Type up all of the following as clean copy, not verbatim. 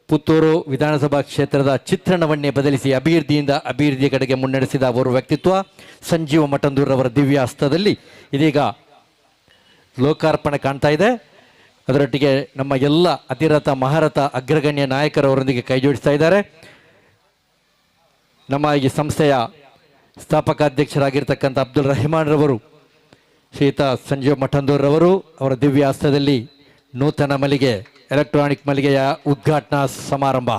ಪುತ್ತೂರು ವಿಧಾನಸಭಾ ಕ್ಷೇತ್ರದ ಚಿತ್ರಣವನ್ನೇ ಬದಲಿಸಿ ಅಭಿವೃದ್ಧಿಯಿಂದ ಅಭಿವೃದ್ಧಿಯ ಕಡೆಗೆ ಮುನ್ನಡೆಸಿದ ಅವರು ವ್ಯಕ್ತಿತ್ವ ಸಂಜೀವ ಮಠಂದೂರವರ ದಿವ್ಯ ಹಸ್ತದಲ್ಲಿ ಇದೀಗ ಲೋಕಾರ್ಪಣೆ ಕಾಣ್ತಾ ಇದೆ. ಅದರೊಟ್ಟಿಗೆ ನಮ್ಮ ಎಲ್ಲ ಅತಿರಥ ಮಹಾರಥ ಅಗ್ರಗಣ್ಯ ನಾಯಕರವರೊಂದಿಗೆ ಕೈ ಜೋಡಿಸ್ತಾ ಇದ್ದಾರೆ. ನಮ್ಮ ಈ ಸಂಸ್ಥೆಯ ಸ್ಥಾಪಕ ಅಧ್ಯಕ್ಷರಾಗಿರ್ತಕ್ಕಂಥ ಅಬ್ದುಲ್ ರೆಹಮಾನ್ ರವರು, ಶ್ರೀಯುತ ಸಂಜೀವ ಮಠಂದೂರವರು ಅವರ ದಿವ್ಯ ಹಸ್ತದಲ್ಲಿ ನೂತನ ಮಳಿಗೆ ಎಲೆಕ್ಟ್ರಾನಿಕ್ ಮಳಿಗೆಯ ಉದ್ಘಾಟನಾ ಸಮಾರಂಭ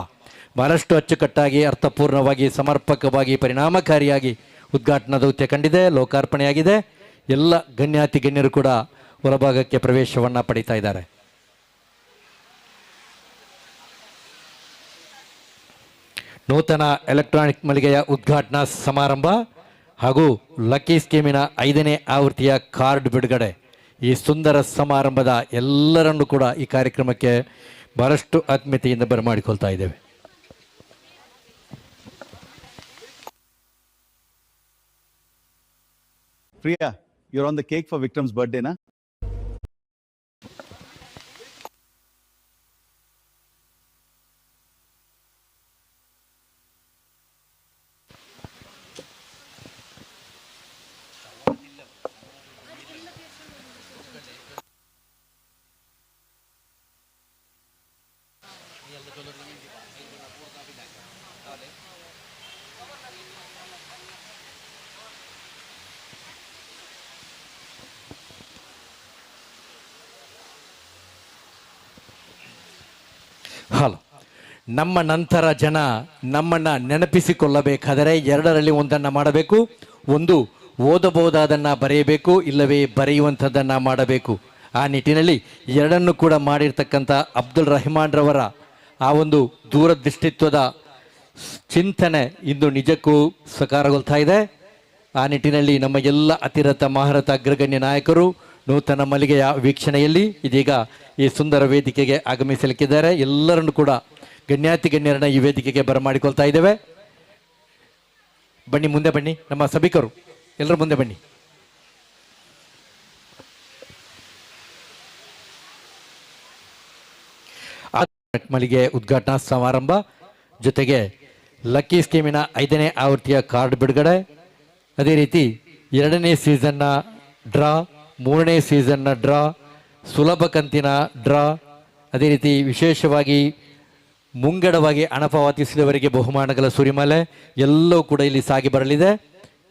ಬಹಳಷ್ಟು ಅಚ್ಚುಕಟ್ಟಾಗಿ ಅರ್ಥಪೂರ್ಣವಾಗಿ ಸಮರ್ಪಕವಾಗಿ ಪರಿಣಾಮಕಾರಿಯಾಗಿ ಉದ್ಘಾಟನಾ ದೌತ್ಯ ಕಂಡಿದೆ, ಲೋಕಾರ್ಪಣೆಯಾಗಿದೆ. ಎಲ್ಲ ಗಣ್ಯಾತಿ ಗಣ್ಯರು ಕೂಡ ಹೊರಭಾಗಕ್ಕೆ ಪ್ರವೇಶವನ್ನು ಪಡೀತಾ ಇದ್ದಾರೆ. ನೂತನ ಎಲೆಕ್ಟ್ರಾನಿಕ್ ಮಳಿಗೆಯ ಉದ್ಘಾಟನಾ ಸಮಾರಂಭ ಹಾಗೂ ಲಕ್ಕಿ ಸ್ಕೀಮಿನ 5ನೇ ಆವೃತ್ತಿಯ ಕಾರ್ಡ್ ಬಿಡುಗಡೆ, ಈ ಸುಂದರ ಸಮಾರಂಭದ ಎಲ್ಲರನ್ನೂ ಕೂಡ ಈ ಕಾರ್ಯಕ್ರಮಕ್ಕೆ ಬಹಳಷ್ಟು ಆತ್ಮೀಯತೆಯಿಂದ ಬರಮಾಡಿಕೊಳ್ತಾ ಇದ್ದೇವೆ. Priya, you're on the cake for Vikram's birthday, na? Hello, ನಮ್ಮ ನಂತರ ಜನ ನಮ್ಮನ್ನು ನೆನಪಿಸಿಕೊಳ್ಳಬೇಕಾದರೆ ಎರಡರಲ್ಲಿ ಒಂದನ್ನು ಮಾಡಬೇಕು. ಒಂದು, ಓದಬಹುದಾದನ್ನು ಬರೆಯಬೇಕು, ಇಲ್ಲವೇ ಬರೆಯುವಂಥದ್ದನ್ನು ಮಾಡಬೇಕು. ಆ ನಿಟ್ಟಿನಲ್ಲಿ ಎರಡನ್ನು ಕೂಡ ಮಾಡಿರ್ತಕ್ಕಂಥ ಅಬ್ದುಲ್ ರೆಹಮಾನ್ ರವರ ಆ ಒಂದು ದೂರದೃಷ್ಟಿತ್ವದ ಚಿಂತನೆ ಇಂದು ನಿಜಕ್ಕೂ ಸಕಾರಗೊಳ್ತಾ ಇದೆ. ಆ ನಿಟ್ಟಿನಲ್ಲಿ ನಮ್ಮ ಎಲ್ಲ ಅತಿರಥ ಮಹಾರಥ ಅಗ್ರಗಣ್ಯ ನಾಯಕರು ನೂತನ ಮಳಿಗೆಯ ವೀಕ್ಷಣೆಯಲ್ಲಿ ಇದೀಗ ಈ ಸುಂದರ ವೇದಿಕೆಗೆ ಆಗಮಿಸಲಿಕ್ಕಿದ್ದಾರೆ. ಎಲ್ಲರನ್ನು ಕೂಡ ಗಣ್ಯಾತಿ ಗಣ್ಯರನ್ನ ಈ ವೇದಿಕೆಗೆ ಬರಮಾಡಿಕೊಳ್ತಾ ಇದ್ದೇವೆ. ಬನ್ನಿ, ಮುಂದೆ ಬನ್ನಿ. ನಮ್ಮ ಸಭಿಕರು ಎಲ್ಲರೂ ಮುಂದೆ ಬನ್ನಿ. ಮಳಿಗೆ ಉದ್ಘಾಟನಾ ಸಮಾರಂಭ ಜೊತೆಗೆ ಲಕ್ಕಿ ಸ್ಕೀಮಿನ 5ನೇ ಆವೃತ್ತಿಯ ಕಾರ್ಡ್ ಬಿಡುಗಡೆ, ಅದೇ ರೀತಿ 2ನೇ ಸೀಸನ್ನ ಡ್ರಾ, 3ನೇ ಸೀಸನ್ನ ಡ್ರಾ, ಸುಲಭ ಕಂತಿನ ಡ್ರಾ, ಅದೇ ರೀತಿ ವಿಶೇಷವಾಗಿ ಮುಂಗಡವಾಗಿ ಹಣ ಪಾವತಿಸಿದವರಿಗೆ ಬಹುಮಾನಗಳ ಸುರಿಮಲೆ ಎಲ್ಲವೂ ಕೂಡ ಇಲ್ಲಿ ಸಾಗಿ ಬರಲಿದೆ.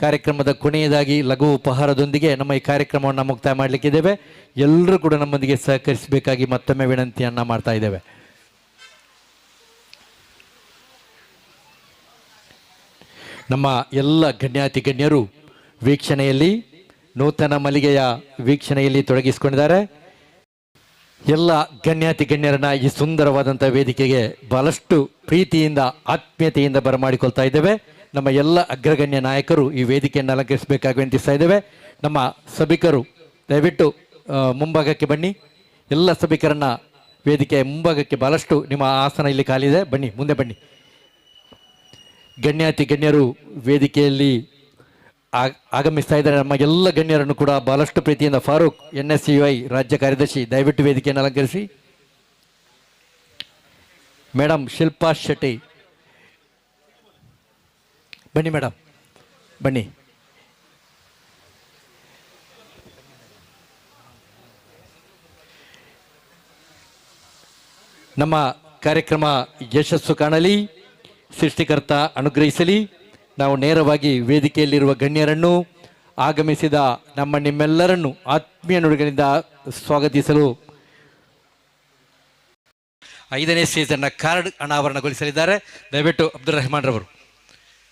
ಕಾರ್ಯಕ್ರಮದ ಕೊನೆಯದಾಗಿ ಲಘು ಉಪಹಾರದೊಂದಿಗೆ ನಮ್ಮ ಈ ಕಾರ್ಯಕ್ರಮವನ್ನು ಮುಕ್ತಾಯ ಮಾಡಲಿಕ್ಕಿದ್ದೇವೆ. ಎಲ್ಲರೂ ಕೂಡ ನಮ್ಮೊಂದಿಗೆ ಸಹಕರಿಸಬೇಕಾಗಿ ಮತ್ತೊಮ್ಮೆ ವಿನಂತಿಯನ್ನು ಮಾಡ್ತಾ ಇದ್ದೇವೆ. ನಮ್ಮ ಎಲ್ಲ ಗಣ್ಯಾತಿ ಗಣ್ಯರು ವೀಕ್ಷಣೆಯಲ್ಲಿ, ನೂತನ ಮಳಿಗೆಯ ವೀಕ್ಷಣೆಯಲ್ಲಿ ತೊಡಗಿಸಿಕೊಂಡಿದ್ದಾರೆ. ಎಲ್ಲ ಗಣ್ಯಾತಿ ಗಣ್ಯರನ್ನ ಈ ಸುಂದರವಾದಂಥ ವೇದಿಕೆಗೆ ಬಹಳಷ್ಟು ಪ್ರೀತಿಯಿಂದ ಆತ್ಮೀಯತೆಯಿಂದ ಬರಮಾಡಿಕೊಳ್ತಾ ಇದ್ದೇವೆ. ನಮ್ಮ ಎಲ್ಲ ಅಗ್ರಗಣ್ಯ ನಾಯಕರು ಈ ವೇದಿಕೆಯನ್ನು ಅಲಂಕರಿಸಬೇಕಾಗಿ ವಿನಂತಿಸ್ತಾ ಇದ್ದೇವೆ. ನಮ್ಮ ಸಭಿಕರು ದಯವಿಟ್ಟು ಮುಂಭಾಗಕ್ಕೆ ಬನ್ನಿ. ಎಲ್ಲ ಸಭಿಕರನ್ನ ವೇದಿಕೆಯ ಮುಂಭಾಗಕ್ಕೆ, ಬಹಳಷ್ಟು ನಿಮ್ಮ ಆಸನ ಇಲ್ಲಿ ಖಾಲಿದೆ, ಬನ್ನಿ, ಮುಂದೆ ಬನ್ನಿ. ಗಣ್ಯಾತಿ ಗಣ್ಯರು ವೇದಿಕೆಯಲ್ಲಿ ಆಗಮಿಸ್ತಾ ಇದ್ದಾರೆ. ನಮ್ಮ ಎಲ್ಲ ಗಣ್ಯರನ್ನು ಕೂಡ ಬಹಳಷ್ಟು ಪ್ರೀತಿಯಿಂದ ಫಾರೂಕ್ NSCUI ರಾಜ್ಯ ಕಾರ್ಯದರ್ಶಿ ದಯವಿಟ್ಟು ವೇದಿಕೆಯನ್ನು ಅಲಂಕರಿಸಿ. ಮೇಡಮ್ ಶಿಲ್ಪಾ ಶೆಟ್ಟಿ ಬನ್ನಿ, ಮೇಡಮ್ ಬನ್ನಿ. ನಮ್ಮ ಕಾರ್ಯಕ್ರಮ ಯಶಸ್ಸು ಕಾಣಲಿ, ಸೃಷ್ಟಿಕರ್ತ ಅನುಗ್ರಹಿಸಲಿ. ನಾವು ನೇರವಾಗಿ ವೇದಿಕೆಯಲ್ಲಿರುವ ಗಣ್ಯರನ್ನು, ಆಗಮಿಸಿದ ನಮ್ಮ ನಿಮ್ಮೆಲ್ಲರನ್ನು ಆತ್ಮೀಯ ನುಡಿಗಳಿಂದ ಸ್ವಾಗತಿಸಲು 5ನೇ ಸೀಸನ್ನ ಕಾರ್ಡ್ ಅನಾವರಣಗೊಳಿಸಲಿದ್ದಾರೆ. ದಯವಿಟ್ಟು ಅಬ್ದುಲ್ ರೆಹಮಾನ್ ರವರು,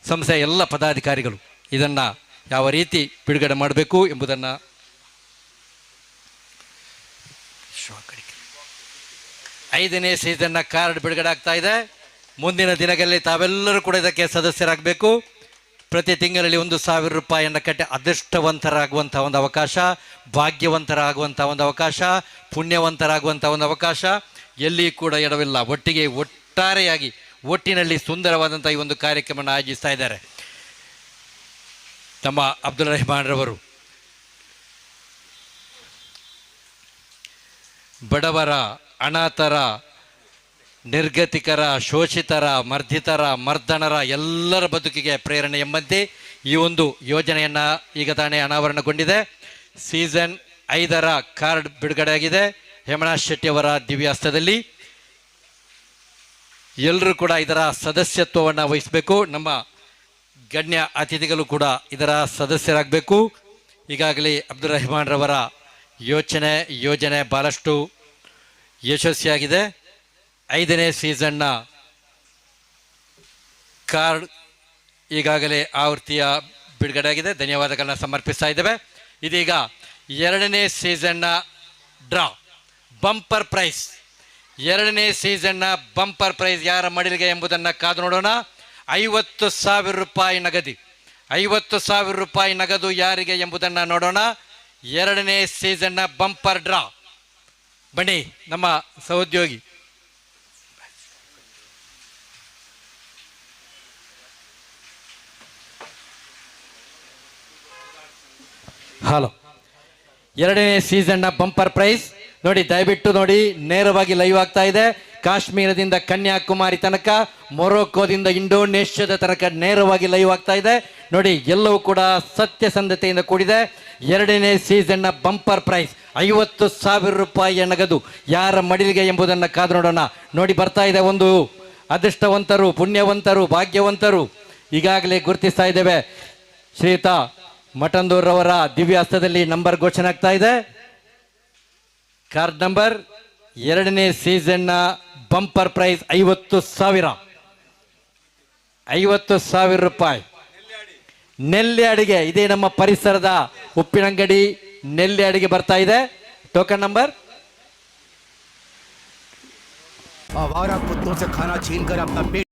ಸಂಸ್ಥೆಯ ಎಲ್ಲ ಪದಾಧಿಕಾರಿಗಳು ಇದನ್ನು ಯಾವ ರೀತಿ ಬಿಡುಗಡೆ ಮಾಡಬೇಕು ಎಂಬುದನ್ನು 5ನೇ ಸೀಸನ್ನ ಕಾರ್ಡ್ ಬಿಡುಗಡೆ ಆಗ್ತಾ ಇದೆ. ಮುಂದಿನ ದಿನಗಳಲ್ಲಿ ತಾವೆಲ್ಲರೂ ಕೂಡ ಇದಕ್ಕೆ ಸದಸ್ಯರಾಗಬೇಕು. ಪ್ರತಿ ತಿಂಗಳಲ್ಲಿ 1,000 ರೂಪಾಯಿಯನ್ನು ಕಟ್ಟಿ ಅದೃಷ್ಟವಂತರಾಗುವಂಥ ಒಂದು ಅವಕಾಶ, ಭಾಗ್ಯವಂತರಾಗುವಂಥ ಒಂದು ಅವಕಾಶ, ಪುಣ್ಯವಂತರಾಗುವಂಥ ಒಂದು ಅವಕಾಶ ಎಲ್ಲಿ ಕೂಡ ಎಡವಿಲ್ಲ. ಒಟ್ಟಿಗೆ ಒಟ್ಟಾರೆಯಾಗಿ ಒಟ್ಟಿನಲ್ಲಿ ಸುಂದರವಾದಂಥ ಈ ಒಂದು ಕಾರ್ಯಕ್ರಮವನ್ನು ಆಯೋಜಿಸ್ತಾ ಇದ್ದಾರೆ. ನಮ್ಮ ಅಬ್ದುಲ್ ರೆಹಮಾನ್ ರವರು ಬಡವರ, ಅನಾಥರ ನಿರ್ಗತಿಕರ, ಶೋಷಿತರ, ಮರ್ದಿತರ, ಮರ್ದನರ ಎಲ್ಲರ ಬದುಕಿಗೆ ಪ್ರೇರಣೆ ಎಂಬಂತೆ ಈ ಒಂದು ಯೋಜನೆಯನ್ನು ಈಗ ತಾನೇ ಅನಾವರಣಗೊಂಡಿದೆ. ಸೀಸನ್ 5ರ ಕಾರ್ಡ್ ಬಿಡುಗಡೆಯಾಗಿದೆ ಹೇಮನಾಥ್ ಶೆಟ್ಟಿ ಅವರ ದಿವ್ಯಾಸ್ತದಲ್ಲಿ. ಎಲ್ಲರೂ ಕೂಡ ಇದರ ಸದಸ್ಯತ್ವವನ್ನು ವಹಿಸಬೇಕು. ನಮ್ಮ ಗಣ್ಯ ಅತಿಥಿಗಳು ಕೂಡ ಇದರ ಸದಸ್ಯರಾಗಬೇಕು. ಈಗಾಗಲೇ ಅಬ್ದುಲ್ ರೆಹಮಾನ್ ರವರ ಯೋಜನೆ ಭಾಳಷ್ಟು ಯಶಸ್ವಿಯಾಗಿದೆ. 5ನೇ ಸೀಸನ್ನ ಕಾರ್ಡ್ ಈಗಾಗಲೇ ಆವೃತ್ತಿಯ ಬಿಡುಗಡೆಯಾಗಿದೆ. ಧನ್ಯವಾದಗಳನ್ನ ಸಮರ್ಪಿಸ್ತಾ ಇದ್ದೇವೆ. ಇದೀಗ 2ನೇ ಸೀಸನ್ನ ಡ್ರಾ ಬಂಪರ್ ಪ್ರೈಸ್. 2ನೇ ಸೀಸನ್ನ ಬಂಪರ್ ಪ್ರೈಸ್ ಯಾರ ಮಡಿಲಿಗೆ ಎಂಬುದನ್ನು ಕಾದು ನೋಡೋಣ. 50,000 ರೂಪಾಯಿ ನಗದು. 50,000 ರೂಪಾಯಿ ನಗದು ಯಾರಿಗೆ ಎಂಬುದನ್ನು ನೋಡೋಣ. 2ನೇ ಸೀಸನ್ನ ಬಂಪರ್ ಡ್ರಾ. ಬನ್ನಿ ನಮ್ಮ ಸಹೋದ್ಯೋಗಿ. ಹಲೋ, 2ನೇ ಸೀಸನ್ನ ಬಂಪರ್ ಪ್ರೈಸ್ ನೋಡಿ, ದಯವಿಟ್ಟು ನೋಡಿ. ನೇರವಾಗಿ ಲೈವ್ ಆಗ್ತಾ ಇದೆ. ಕಾಶ್ಮೀರದಿಂದ ಕನ್ಯಾಕುಮಾರಿ ತನಕ, ಮೊರೊಕ್ಕೋದಿಂದ ಇಂಡೋನೇಷ್ಯಾದ ತನಕ ನೇರವಾಗಿ ಲೈವ್ ಆಗ್ತಾ ಇದೆ ನೋಡಿ. ಎಲ್ಲವೂ ಕೂಡ ಸತ್ಯಸಂಧತೆಯಿಂದ ಕೂಡಿದೆ. 2ನೇ ಸೀಸನ್ನ ಬಂಪರ್ ಪ್ರೈಸ್ 50,000 ರೂಪಾಯಿಯ ನಗದು ಯಾರ ಮಡಿಲಿಗೆ ಎಂಬುದನ್ನು ಕಾದು ನೋಡೋಣ. ನೋಡಿ, ಬರ್ತಾ ಇದೆ. ಒಂದು ಅದೃಷ್ಟವಂತರು, ಪುಣ್ಯವಂತರು, ಭಾಗ್ಯವಂತರು ಈಗಾಗಲೇ ಗುರುತಿಸ್ತಾ ಇದ್ದೇವೆ. ಶ್ರೀಯುತ ಮಠಂದೂರ್ರವರ ದಿವ್ಯಾಸ್ತದಲ್ಲಿ ನಂಬರ್ ಘೋಷಣೆ ಆಗ್ತಾ ಇದೆ. ಕಾರ್ಡ್ ನಂಬರ್ 2ನೇ ಸೀಸನ್ನ ಬಂಪರ್ ಪ್ರೈಸ್ 50,000. 50,000 ರೂಪಾಯಿ ನೆಲ್ಯಾಡಿಗೆ. ಇದೇ ನಮ್ಮ ಪರಿಸರದ ಉಪ್ಪಿನಂಗಡಿ ನೆಲ್ಯಾಡಿಗೆ ಬರ್ತಾ ಇದೆ. ಟೋಕನ್ ನಂಬರ್ आवारा कुत्तों से खाना छीन कर अपना पेट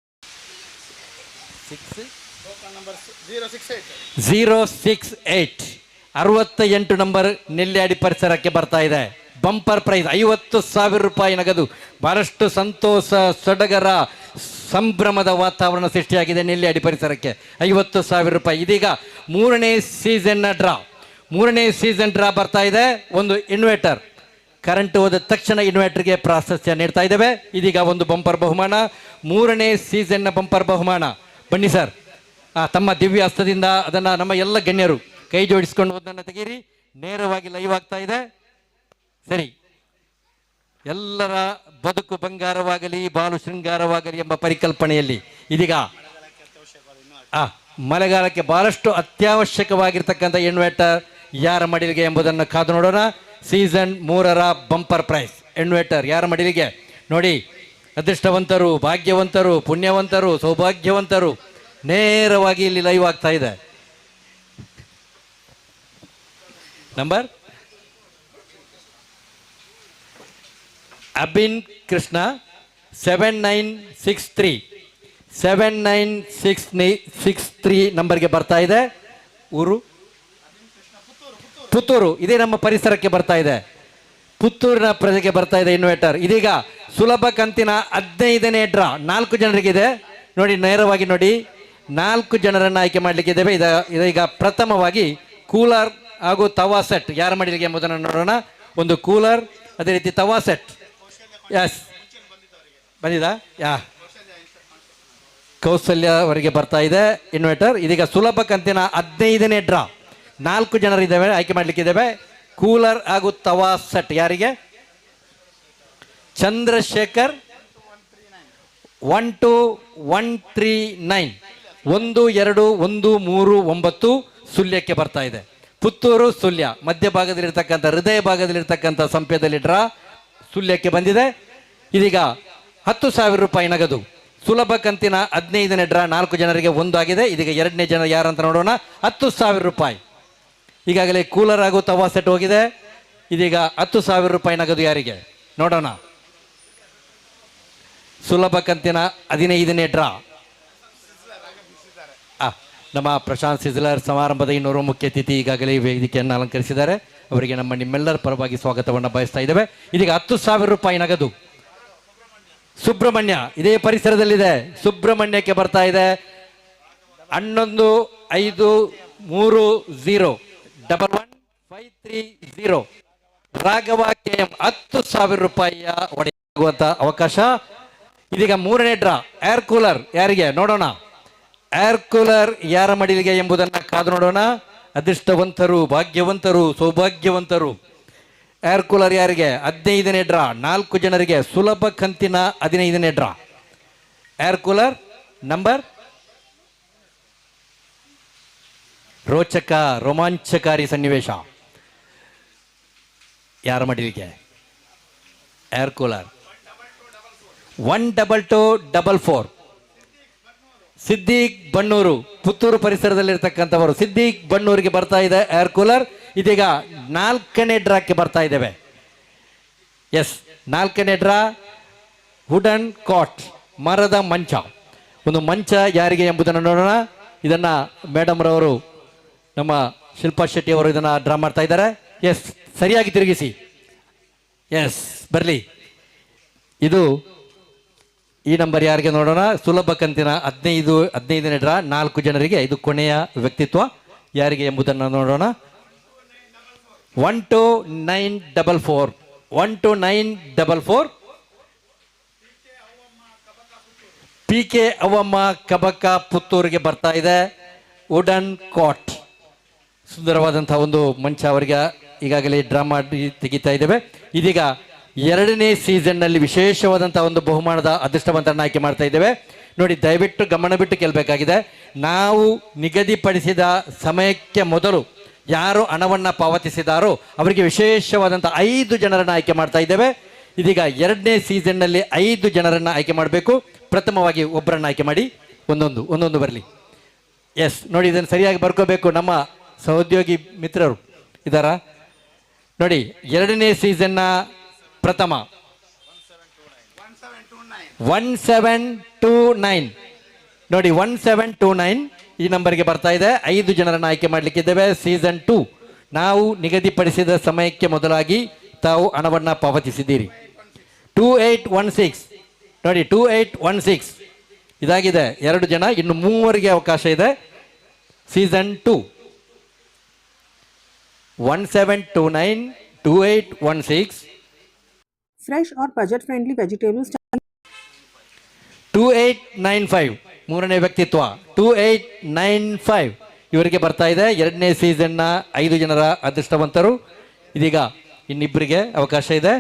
068 68 ನಂಬರ್ ನೆಲ್ಯಾಡಿ ಪರಿಸರಕ್ಕೆ ಬರ್ತಾ ಇದೆ. ಬಂಪರ್ ಪ್ರೈಸ್ 50,000 ರೂಪಾಯಿ ನಗದು. ಬಹಳಷ್ಟು ಸಂತೋಷ, ಸಡಗರ, ಸಂಭ್ರಮದ ವಾತಾವರಣ ಸೃಷ್ಟಿಯಾಗಿದೆ ನೆಲ್ಯಾಡಿ ಪರಿಸರಕ್ಕೆ. 50,000 ರೂಪಾಯಿ. ಇದೀಗ 3ನೇ ಸೀಸನ್ನ ಡ್ರಾ. 3ನೇ ಸೀಸನ್ ಡ್ರಾ ಬರ್ತಾ ಇದೆ. ಒಂದು ಇನ್ವರ್ಟರ್, ಕರೆಂಟ್ ಹೋದ ತಕ್ಷಣ ಇನ್ವರ್ಟರ್ಗೆ ಪ್ರಾಶಸ್ತ್ಯ ನೀಡ್ತಾ ಇದ್ದೇವೆ. ಇದೀಗ ಒಂದು ಬಂಪರ್ ಬಹುಮಾನ, 3ನೇ ಸೀಸನ್ನ ಬಂಪರ್ ಬಹುಮಾನ. ಬನ್ನಿ ಸರ್, ತಮ್ಮ ದಿವ್ಯ ಹಸ್ತದಿಂದ ಅದನ್ನು ನಮ್ಮ ಎಲ್ಲ ಗಣ್ಯರು ಕೈ ಜೋಡಿಸ್ಕೊಂಡು ಅದನ್ನು ತೆಗೀರಿ. ನೇರವಾಗಿ ಲೈವ್ ಆಗ್ತಾ ಇದೆ. ಸರಿ, ಎಲ್ಲರ ಬದುಕು ಬಂಗಾರವಾಗಲಿ, ಬಾಳು ಶೃಂಗಾರವಾಗಲಿ ಎಂಬ ಪರಿಕಲ್ಪನೆಯಲ್ಲಿ ಇದೀಗ ಮಳೆಗಾಲಕ್ಕೆ ಬಹಳಷ್ಟು ಅತ್ಯವಶ್ಯಕವಾಗಿರ್ತಕ್ಕಂಥ ಇನ್ವರ್ಟರ್ ಯಾರ ಮಡಿಲಿಗೆ ಎಂಬುದನ್ನು ಕಾದು ನೋಡೋಣ. ಸೀಸನ್ 3ರ ಬಂಪರ್ ಪ್ರೈಸ್ ಇನ್ವರ್ಟರ್ ಯಾರ ಮಡಿಲಿಗೆ ನೋಡಿ. ಅದೃಷ್ಟವಂತರು, ಭಾಗ್ಯವಂತರು, ಪುಣ್ಯವಂತರು, ಸೌಭಾಗ್ಯವಂತರು ನೇರವಾಗಿ ಇಲ್ಲಿ ಲೈವ್ ಆಗ್ತಾ ಇದೆ. ನಂಬರ್ ಅಬಿನ್ ಕೃಷ್ಣ 7963 ನಂಬರ್ಗೆ ಬರ್ತಾ ಇದೆ. ಊರು ಪುತ್ತೂರು. ಇದೇ ನಮ್ಮ ಪರಿಸರಕ್ಕೆ ಬರ್ತಾ ಇದೆ. ಪುತ್ತೂರಿನ ಪ್ರಜೆಗೆ ಬರ್ತಾ ಇದೆ ಇನ್ವರ್ಟರ್. ಇದೀಗ ಸುಲಭ ಕಂತಿನ 15ನೇ ಡ್ರಾ 4 ಜನರಿಗಿದೆ ನೋಡಿ. ನೇರವಾಗಿ ನೋಡಿ, 4 ಜನರನ್ನು ಆಯ್ಕೆ ಮಾಡಲಿಕ್ಕೆ ಇದ್ದೇವೆ. ಇದೀಗ ಪ್ರಥಮವಾಗಿ ಕೂಲರ್ ಹಾಗೂ ತವಾ ಸೆಟ್ ಯಾರ ಮಡಿಲಿಗೆ ಎಂಬುದನ್ನು ನೋಡೋಣ. ಒಂದು ಕೂಲರ್, ಅದೇ ರೀತಿ ತವಾ ಸೆಟ್. ಎಸ್, ಬಂದಿದಾ? ಕೌಸಲ್ಯ ಅವರಿಗೆ ಬರ್ತಾ ಇದೆ ಇನ್ವರ್ಟರ್. ಇದೀಗ ಸುಲಭ ಕಂತಿನ 15ನೇ ಡ್ರಾ 4 ಜನರಿದ್ದೇವೆ, ಆಯ್ಕೆ ಮಾಡಲಿಕ್ಕಿದ್ದೇವೆ. ಕೂಲರ್ ಹಾಗೂ ತವಾ ಸೆಟ್ ಯಾರಿಗೆ? ಚಂದ್ರಶೇಖರ್ 12139 12139 ಸುಳ್ಯಕ್ಕೆ ಬರ್ತಾ ಇದೆ. ಪುತ್ತೂರು ಸುಳ್ಯ ಮಧ್ಯಭಾಗದಲ್ಲಿರ್ತಕ್ಕಂಥ, ಹೃದಯ ಭಾಗದಲ್ಲಿರ್ತಕ್ಕಂಥ ಸಂಪ್ಯದಲ್ಲಿ ಡ್ರಾ ಸುಳ್ಯಕ್ಕೆ ಬಂದಿದೆ. ಇದೀಗ 10,000 ರೂಪಾಯಿ ನಗದು. ಸುಲಭ ಕಂತಿನ 15ನೇ ಡ್ರಾ 4 ಜನರಿಗೆ 1 ಆಗಿದೆ. ಇದೀಗ 2ನೇ ಜನ ಯಾರಂತ ನೋಡೋಣ. 10,000 ರೂಪಾಯಿ. ಈಗಾಗಲೇ ಕೂಲರ್ ಹಾಗೂ ತವಾ ಸೆಟ್ ಹೋಗಿದೆ. ಇದೀಗ 10,000 ರೂಪಾಯಿ ನಗದು ಯಾರಿಗೆ ನೋಡೋಣ. ಸುಲಭ ಕಂತಿನ 15ನೇ ಡ್ರಾ ನಮ್ಮ ಪ್ರಶಾಂತ್ ಸಿಜ್ಲರ್ ಸಮಾರಂಭದ ಇನ್ನೂರು ಮುಖ್ಯ ಅತಿಥಿ ಈಗಾಗಲೇ ವೇದಿಕೆಯನ್ನು ಅಲಂಕರಿಸಿದ್ದಾರೆ. ಅವರಿಗೆ ನಮ್ಮ ನಿಮ್ಮೆಲ್ಲರ ಪರವಾಗಿ ಸ್ವಾಗತವನ್ನು ಬಯಸ್ತಾ ಇದ್ದೇವೆ. ಇದೀಗ 10,000 ರೂಪಾಯಿ ನಗದು. ಸುಬ್ರಹ್ಮಣ್ಯ ಇದೇ ಪರಿಸರದಲ್ಲಿದೆ. ಸುಬ್ರಹ್ಮಣ್ಯಕ್ಕೆ ಬರ್ತಾ ಇದೆ 11530 ರಾಘವ KM 10,000 ರೂಪಾಯಿಯ ಒಡೆಯುವಂತ ಅವಕಾಶ. ಇದೀಗ ಮೂರನೇ ಡ್ರಾ ಏರ್ ಕೂಲರ್ ಯಾರಿಗೆ ನೋಡೋಣ. ಏರ್ ಕೂಲರ್ ಯಾರ ಮಡಿಲಿಗೆ ಎಂಬುದನ್ನು ಕಾದು ನೋಡೋಣ. ಅದೃಷ್ಟವಂತರು, ಭಾಗ್ಯವಂತರು, ಸೌಭಾಗ್ಯವಂತರು. ಏರ್ ಕೂಲರ್ ಯಾರಿಗೆ? 15ನೇ ಡ್ರಾ, 4 ಜನರಿಗೆ ಸುಲಭ ಕಂತಿನ 15ನೇ ಡ್ರಾ. ಏರ್ ಕೂಲರ್ ನಂಬರ್ ರೋಚಕ ರೋಮಾಂಚಕಾರಿ ಸನ್ನಿವೇಶ. ಯಾರ ಮಡಿಲಿಗೆ? Air cooler 12244. ಸಿದ್ದಿಕ್ ಬಣ್ಣೂರು, ಪುತ್ತೂರು ಪರಿಸರದಲ್ಲಿರ್ತಕ್ಕಂಥವರು. ಸಿದ್ದಿಕ್ ಬಣ್ಣೂರಿಗೆ ಬರ್ತಾ ಇದೆ ಏರ್ ಕೂಲರ್. ಇದೀಗ 4ನೇ ಡ್ರಾಕ್ಕೆ ಬರ್ತಾ ಇದ್ದೇವೆ. ಎಸ್, 4ನೇ ಡ್ರಾ ವುಡನ್ ಕಾಟ್, ಮರದ ಮಂಚ. ಒಂದು ಮಂಚ ಯಾರಿಗೆ ಎಂಬುದನ್ನು ನೋಡೋಣ. ಇದನ್ನ ಮೇಡಮ್ ರವರು, ನಮ್ಮ ಶಿಲ್ಪಾ ಶೆಟ್ಟಿ ಅವರು ಇದನ್ನ ಡ್ರಾ ಮಾಡ್ತಾ ಇದ್ದಾರೆ. ಎಸ್, ಸರಿಯಾಗಿ ತಿರುಗಿಸಿ. ಎಸ್, ಬರಲಿ. ಇದು ಈ ನಂಬರ್ ಯಾರಿಗೆ ನೋಡೋಣ. ಸುಲಭ ಕಂತಿನ 15ನೇ ಡ್ರಾ, 4 ಜನರಿಗೆ. ಇದು ಕೊನೆಯ ವ್ಯಕ್ತಿತ್ವ ಯಾರಿಗೆ ಎಂಬುದನ್ನು ನೋಡೋಣ. 12944 12944 PK ಅವ್ವಮ್ಮ ಕಬಕ ಪುತ್ತೂರಿಗೆ ಬರ್ತಾ ಇದೆ. ವುಡನ್ ಕಾಟ್, ಸುಂದರವಾದಂತಹ ಒಂದು ಮಂಚ ಅವರಿಗೆ ಈಗಾಗಲೇ ಡ್ರಾ ಮಾಡಿ ತೆಗಿತಾ ಇದ್ದೇವೆ. ಇದೀಗ 2ನೇ ಸೀಸನ್ನಲ್ಲಿ ವಿಶೇಷವಾದಂತಹ ಒಂದು ಬಹುಮಾನದ ಅದೃಷ್ಟವಂತರನ್ನ ಆಯ್ಕೆ ಮಾಡ್ತಾ ಇದ್ದೇವೆ. ನೋಡಿ, ದಯವಿಟ್ಟು ಗಮನ ಬಿಟ್ಟು ಕೇಳಬೇಕಾಗಿದೆ. ನಾವು ನಿಗದಿಪಡಿಸಿದ ಸಮಯಕ್ಕೆ ಮೊದಲು ಯಾರು ಹಣವನ್ನು ಪಾವತಿಸಿದಾರೋ ಅವರಿಗೆ ವಿಶೇಷವಾದಂಥ 5 ಜನರನ್ನು ಆಯ್ಕೆ ಮಾಡ್ತಾ ಇದ್ದೇವೆ. ಇದೀಗ 2ನೇ ಸೀಸನ್ನಲ್ಲಿ 5 ಜನರನ್ನು ಆಯ್ಕೆ ಮಾಡಬೇಕು. ಪ್ರಥಮವಾಗಿ ಒಬ್ಬರನ್ನು ಆಯ್ಕೆ ಮಾಡಿ. ಒಂದೊಂದು ಬರಲಿ. ಎಸ್, ನೋಡಿ, ಇದನ್ನು ಸರಿಯಾಗಿ ಬರ್ಕೋಬೇಕು. ನಮ್ಮ ಸಹೋದ್ಯೋಗಿ ಮಿತ್ರರು ಇದ್ದಾರಾ ನೋಡಿ. 2ನೇ ಸೀಸನ್ನ ಪ್ರಥಮ 1729 ನೋಡಿ, 1729 ಈ ನಂಬರ್ಗೆ ಬರ್ತಾ ಇದೆ. 5 ಜನರನ್ನು ಆಯ್ಕೆ ಮಾಡಲಿಕ್ಕಿದ್ದೇವೆ. ಸೀಸನ್ 2 ನಾವು ನಿಗದಿಪಡಿಸಿದ ಸಮಯಕ್ಕೆ ಮೊದಲಾಗಿ ತಾವು ಹಣವನ್ನು ಪಾವತಿಸಿದ್ದೀರಿ. 2816 ನೋಡಿ, 2816 ಇದಾಗಿದೆ. 2 ಜನ, ಇನ್ನು 3 ಅವಕಾಶ ಇದೆ. Season 2 1729 2816 Fresh or budget friendly vegetables. 2895 ಮೂರನೇ ವ್ಯಕ್ತಿತ್ವ 2895 ಇವರಿಗೆ ಬರ್ತಾ ಇದೆ. 2ನೇ ಸೀಸನ್ನ 5 ಜನರ ಅದೃಷ್ಟವಂತರು. ಇದೀಗ ಇನ್ನಿಬ್ಬರಿಗೆ ಅವಕಾಶ ಇದೆ.